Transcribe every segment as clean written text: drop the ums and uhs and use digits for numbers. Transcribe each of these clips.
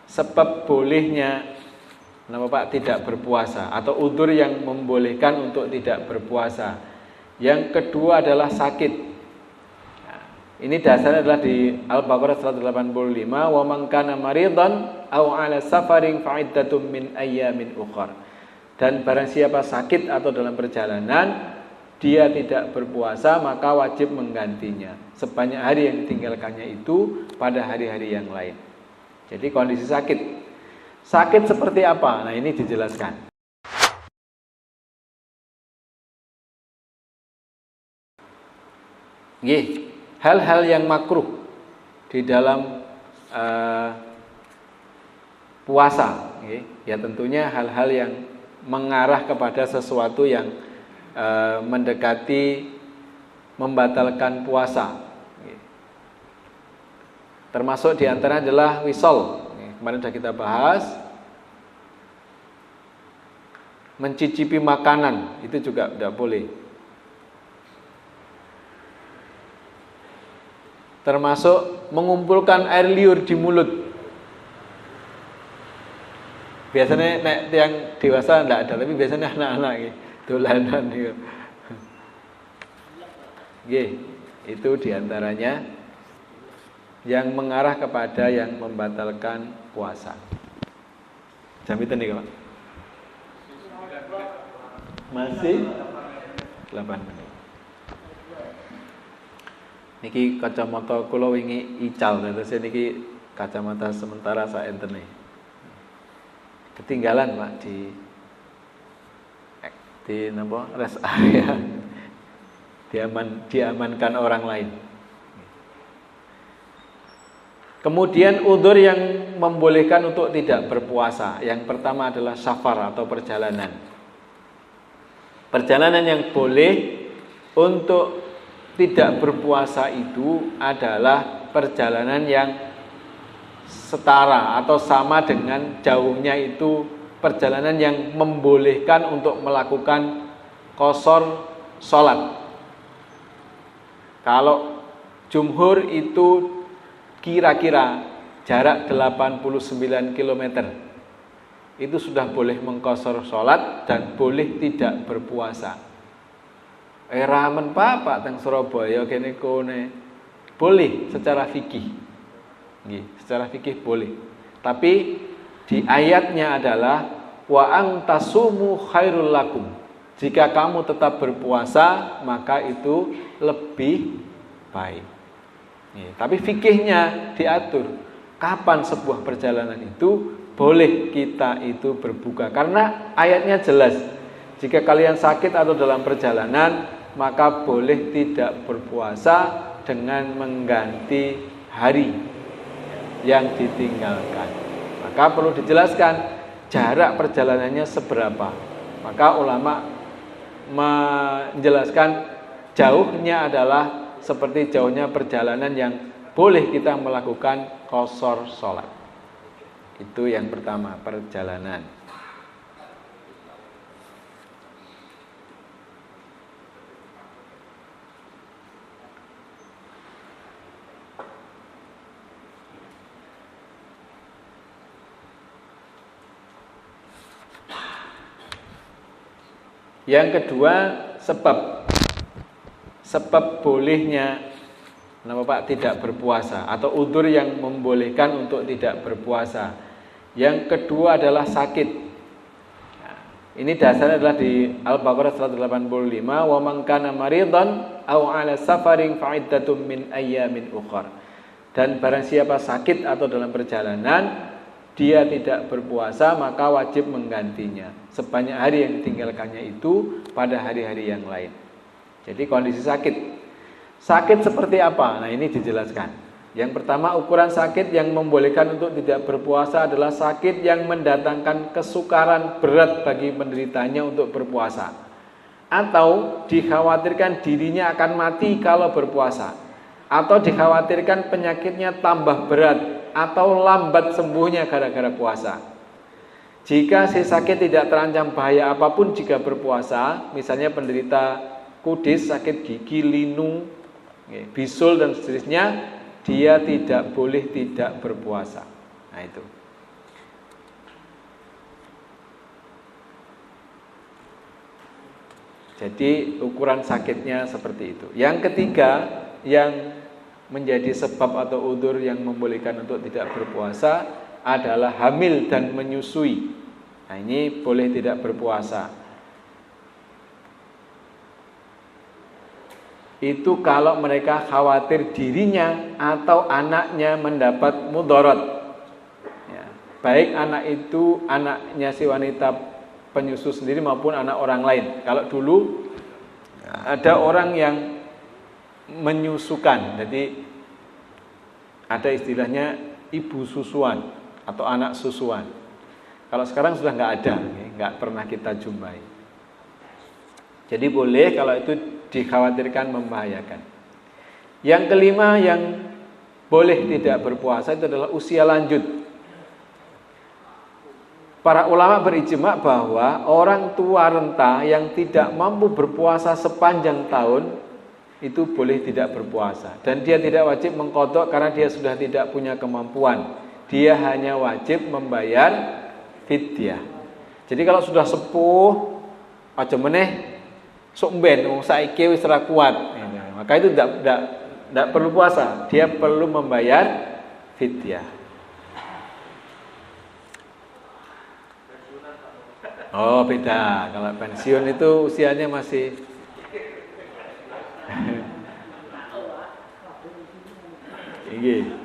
sebab bolehnya tidak berpuasa atau udzur yang membolehkan untuk tidak berpuasa. Yang kedua adalah sakit. Nah, ini dasarnya adalah di Al-Baqarah 185, wa man kana maridan aw ala safarin fa iddatum min ayyamin ukhra. Dan barang siapa sakit atau dalam perjalanan dia tidak berpuasa, maka wajib menggantinya sebanyak hari yang ditinggalkannya itu pada hari-hari yang lain. Jadi kondisi sakit. Sakit seperti apa? Nah, ini dijelaskan. Hal-hal yang makruh di dalam puasa, ya tentunya hal-hal yang mengarah kepada sesuatu yang mendekati membatalkan puasa. Termasuk diantara adalah wisol. Kemarin sudah kita bahas. Mencicipi makanan itu juga tidak boleh. Termasuk mengumpulkan air liur di mulut. Biasanya yang dewasa tidak ada, tapi biasanya anak-anak dolanan gitu. Itu diantaranya yang mengarah kepada yang membatalkan puasa. Jam itu nih, Pak. Masih 8 menit. Niki kacamata kula wingi ical, terus niki kacamata sementara sak entene. Ketinggalan, Pak, di rest area. Diamankan orang lain. Kemudian udzur yang membolehkan untuk tidak berpuasa. Yang pertama adalah safar atau perjalanan. Perjalanan yang boleh untuk tidak berpuasa itu adalah perjalanan yang setara atau sama dengan jauhnya itu perjalanan yang membolehkan untuk melakukan qashar sholat. Kalau jumhur itu kira-kira jarak 89 km itu sudah boleh mengqashar sholat dan boleh tidak berpuasa. Ramen Pak teng Surabaya kene kone boleh secara fikih. Secara fikih boleh. Tapi di ayatnya adalah wa antasumu khairul lakum. Jika kamu tetap berpuasa maka itu lebih baik. Tapi fikihnya diatur kapan sebuah perjalanan itu boleh kita itu berbuka. Karena ayatnya jelas, jika kalian sakit atau dalam perjalanan maka boleh tidak berpuasa dengan mengganti hari yang ditinggalkan. Maka perlu dijelaskan jarak perjalanannya seberapa. Maka ulama menjelaskan jauhnya adalah seperti jauhnya perjalanan yang boleh kita melakukan qashar sholat. Itu yang pertama, perjalanan. Yang kedua, sebab bolehnya Pak tidak berpuasa atau udzur yang membolehkan untuk tidak berpuasa. Yang kedua adalah sakit. Nah, ini dasarnya adalah di Al-Baqarah 185, wa man kana maridan aw ala safarin fa iddatum min ayyamin ukhra. Dan barang siapa sakit atau dalam perjalanan dia tidak berpuasa maka wajib menggantinya sebanyak hari yang ditinggalkannya itu pada hari-hari yang lain. Jadi kondisi sakit. Sakit seperti apa? Nah, ini dijelaskan. Yang pertama, ukuran sakit yang membolehkan untuk tidak berpuasa adalah sakit yang mendatangkan kesukaran berat bagi penderitanya untuk berpuasa, atau dikhawatirkan dirinya akan mati kalau berpuasa, atau dikhawatirkan penyakitnya tambah berat atau lambat sembuhnya gara-gara puasa. Jika si sakit tidak terancam bahaya apapun jika berpuasa, misalnya penderita kudis, sakit gigi, linu, bisul dan seterusnya, dia tidak boleh tidak berpuasa. Nah itu. Jadi ukuran sakitnya seperti itu. Yang ketiga yang menjadi sebab atau udzur yang membolehkan untuk tidak berpuasa adalah hamil dan menyusui. Nah, ini boleh tidak berpuasa. Itu kalau mereka khawatir dirinya atau anaknya mendapat mudarat. Ya, baik anak itu anaknya si wanita penyusu sendiri maupun anak orang lain. Kalau dulu ada orang yang menyusukan, jadi ada istilahnya ibu susuan atau anak susuan. Kalau sekarang sudah nggak ada, nggak pernah kita jumpai. Jadi boleh kalau itu dikhawatirkan membahayakan. Yang kelima yang boleh tidak berpuasa itu adalah usia lanjut. Para ulama berijma bahwa orang tua renta yang tidak mampu berpuasa sepanjang tahun itu boleh tidak berpuasa, dan dia tidak wajib mengqadha karena dia sudah tidak punya kemampuan. Dia hanya wajib membayar fidyah. Jadi kalau sudah sepuh aja meneh sok ben wong saiki wis ora kuat, maka itu tidak perlu puasa, dia perlu membayar fidyah. Oh, beda. Kalau pensiun itu usianya masih tinggi.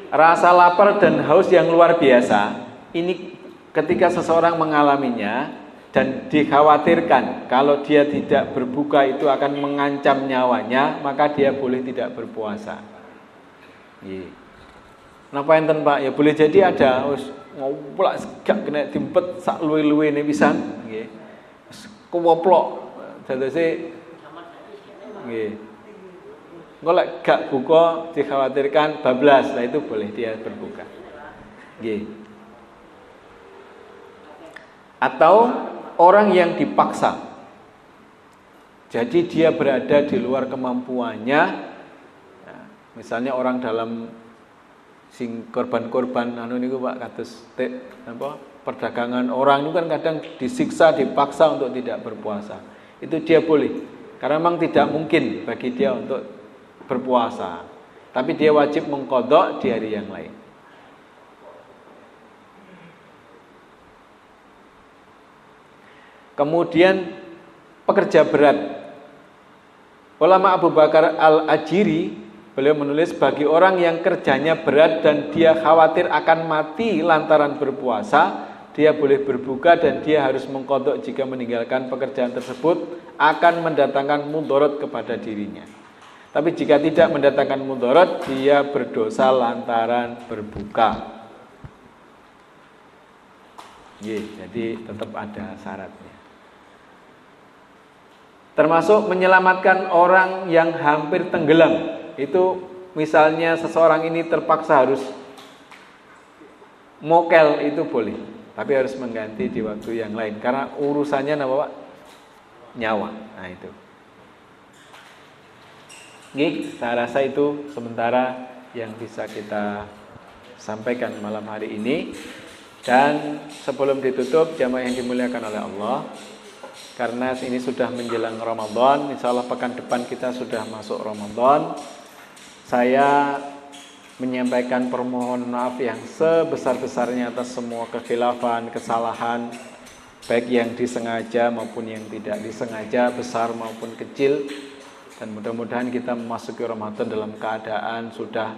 Rasa lapar dan haus yang luar biasa ini ketika seseorang mengalaminya dan dikhawatirkan kalau dia tidak berbuka itu akan mengancam nyawanya, maka dia boleh tidak berpuasa. Napa enten Pak? Ya boleh jadi ada wis ngoplak gak kena dimpet sak luwe-luwene pisan nggih. Wis kewoplok dadose nggih. Engko lek gak buka dikhawatirkan bablas, lah itu boleh dia berbuka. Nggih. Atau orang yang dipaksa. Jadi dia berada di luar kemampuannya. Nah, misalnya orang dalam sing korban-korban anu niku Pak kados perdagangan orang itu kan kadang disiksa, dipaksa untuk tidak berpuasa. Itu dia boleh. Karena memang tidak mungkin bagi dia untuk berpuasa. Tapi dia wajib mengqadha di hari yang lain. Kemudian pekerja berat. Ulama Abu Bakar Al-Ajiri beliau menulis bagi orang yang kerjanya berat dan dia khawatir akan mati lantaran berpuasa, dia boleh berbuka dan dia harus mengqadha jika meninggalkan pekerjaan tersebut akan mendatangkan mudarat kepada dirinya. Tapi jika tidak mendatangkan mudarat, dia berdosa lantaran berbuka. Jadi tetap ada syaratnya. Termasuk menyelamatkan orang yang hampir tenggelam. Itu misalnya seseorang ini terpaksa harus mokel, itu boleh. Tapi harus mengganti di waktu yang lain. Karena urusannya apa Pak? Nyawa. Nah itu. Saya rasa itu sementara yang bisa kita sampaikan malam hari ini. Dan sebelum ditutup, jamaah yang dimuliakan oleh Allah, karena ini sudah menjelang Ramadan, insya Allah pekan depan kita sudah masuk Ramadan, saya menyampaikan permohonan maaf yang sebesar-besarnya atas semua kekhilafan, kesalahan, baik yang disengaja maupun yang tidak disengaja, besar maupun kecil. Dan mudah-mudahan kita memasuki Ramadan dalam keadaan sudah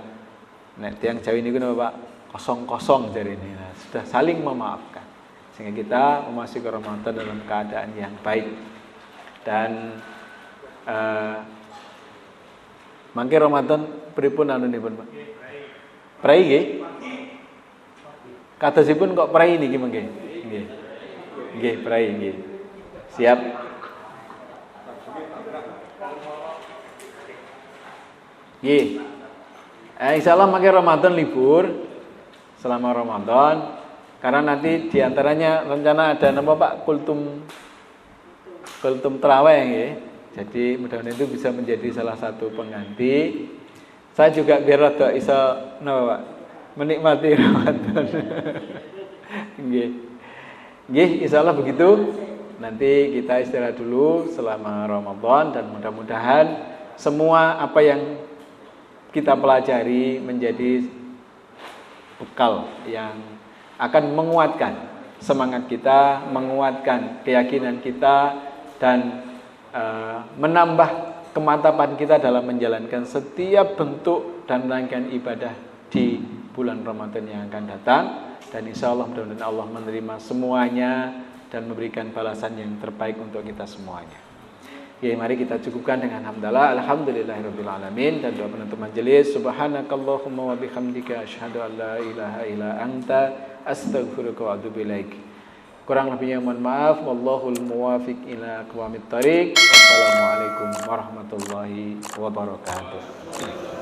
yang jauh ini Pak kosong-kosong dari ini, sudah saling memaafkan sehingga kita memasuki Ramadan dalam keadaan yang baik. Dan mangke Ramadan pripun anunipun Pak? Prai nggih? Katosipun kok prai niki mangke? Nggih. Nggih, prai nggih. Siap. Nggih. Insyaallah mangke Ramadan libur selama Ramadan, karena nanti diantaranya rencana ada nama Pak kultum terawih nggih. Jadi mudah-mudahan itu bisa menjadi salah satu pengganti. Saya juga biar rada iso napa Pak menikmati Ramadan. Nggih. Nggih, insyaallah begitu. Nanti kita istirahat dulu selama Ramadan dan mudah-mudahan semua apa yang kita pelajari menjadi bekal yang akan menguatkan semangat kita, menguatkan keyakinan kita dan menambah kemantapan kita dalam menjalankan setiap bentuk dan rangkaian ibadah di bulan Ramadan yang akan datang. Dan insya Allah mudah-mudahan Allah menerima semuanya dan memberikan balasan yang terbaik untuk kita semuanya. Ya, mari kita cukupkan dengan hamdalah. Alhamdulillahirabbil alamin dan doa penutup majelis. Subhanakallahumma wa bihamdika asyhadu an la ilaha illa anta astaghfiruka wa atubu ilaik. Kurang lebihnya mohon maaf. Wallahul muwafiq ila aqwamit thariq. Wassalamualaikum warahmatullahi wabarakatuh.